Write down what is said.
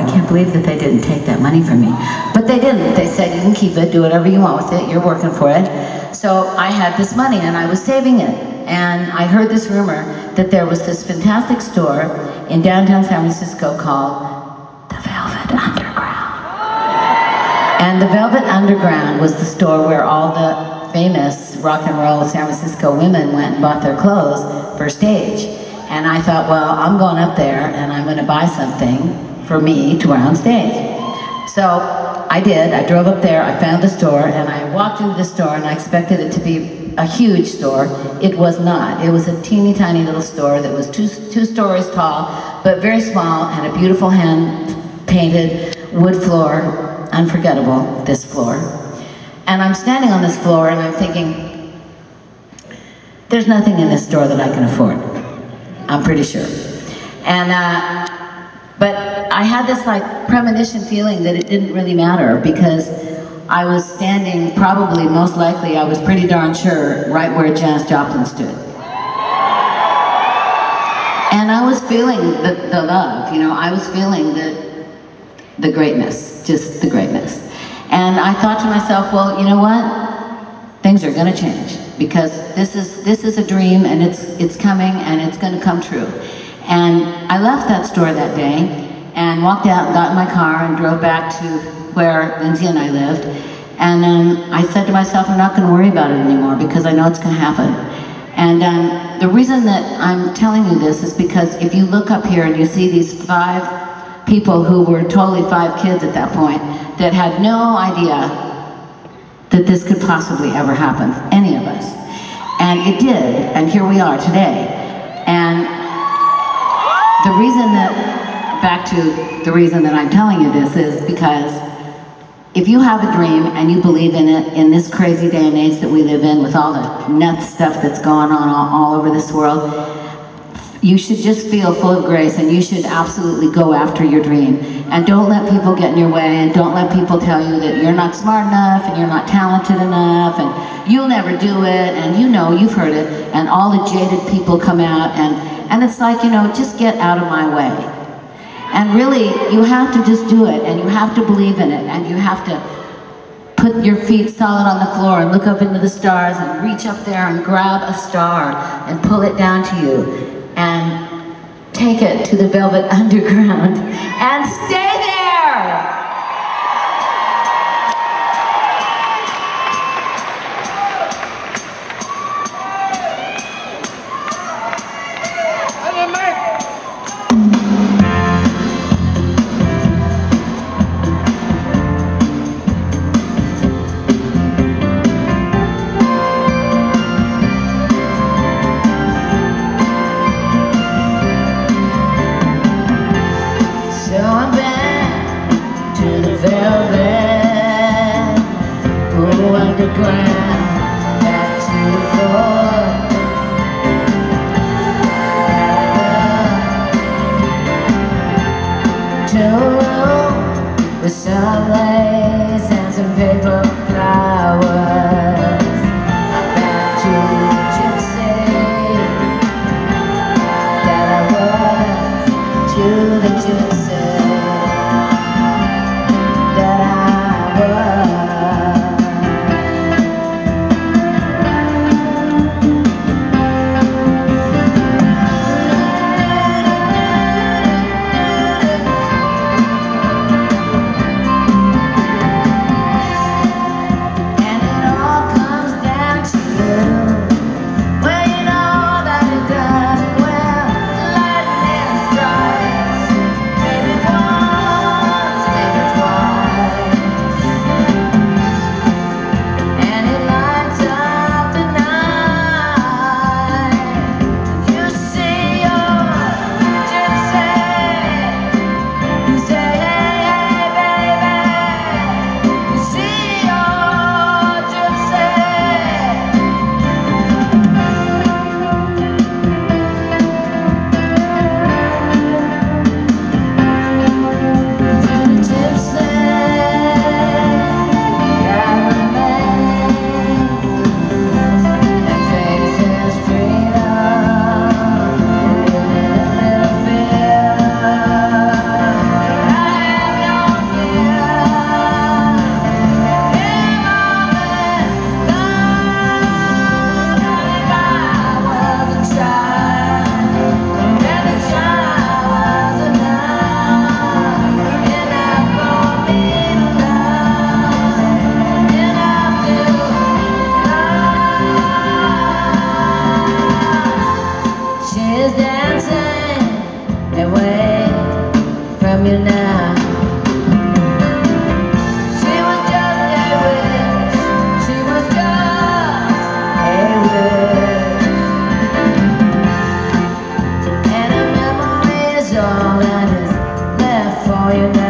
can't believe that they didn't take that money from me. But they didn't. They said, you can keep it, do whatever you want with it, you're working for it. So I had this money and I was saving it. And I heard this rumor that there was this fantastic store in downtown San Francisco called the Velvet Underground. And the Velvet Underground was the store where all the famous rock and roll San Francisco women went and bought their clothes for stage. And I thought, well, I'm going up there and I'm going to buy something for me to wear on stage. So I did. I drove up there, I found the store, and I walked into the store and I expected it to be a huge store. It was not. It was a teeny tiny little store that was two stories tall, but very small, and a beautiful hand-painted wood floor. Unforgettable, this floor. And I'm standing on this floor and I'm thinking, there's nothing in this store that I can afford. I'm pretty sure. And, but I had this like premonition feeling that it didn't really matter because I was standing, probably, most likely, I was pretty darn sure, right where Janis Joplin stood. And I was feeling the love, you know, I was feeling the greatness, just the greatness. And I thought to myself, well, you know what? Things are gonna change because this is a dream and it's coming and it's gonna come true. And I left that store that day and walked out and got in my car and drove back to where Lindsay and I lived. And I said to myself, I'm not going to worry about it anymore because I know it's going to happen. And the reason that I'm telling you this is because if you look up here and you see these 5 people who were totally 5 kids at that point that had no idea that this could possibly ever happen, any of us. And it did, and here we are today. And the reason that, back to the reason that I'm telling you this is because if you have a dream and you believe in it in this crazy day and age that we live in with all the nuts stuff that's going on all over this world, you should just feel full of grace and you should absolutely go after your dream. And don't let people get in your way and don't let people tell you that you're not smart enough and you're not talented enough and you'll never do it and you know, you've heard it, and all the jaded people come out and it's like, you know, just get out of my way. And really, you have to just do it, and you have to believe in it, and you have to put your feet solid on the floor and look up into the stars and reach up there and grab a star and pull it down to you and take it to the Velvet Underground and stay there! With some lace and some paper flowers, back to Gypsy that I was, to the Gypsy that I was. you now. She was just a wish, she was just a wish, and a memory is all that is left for you now.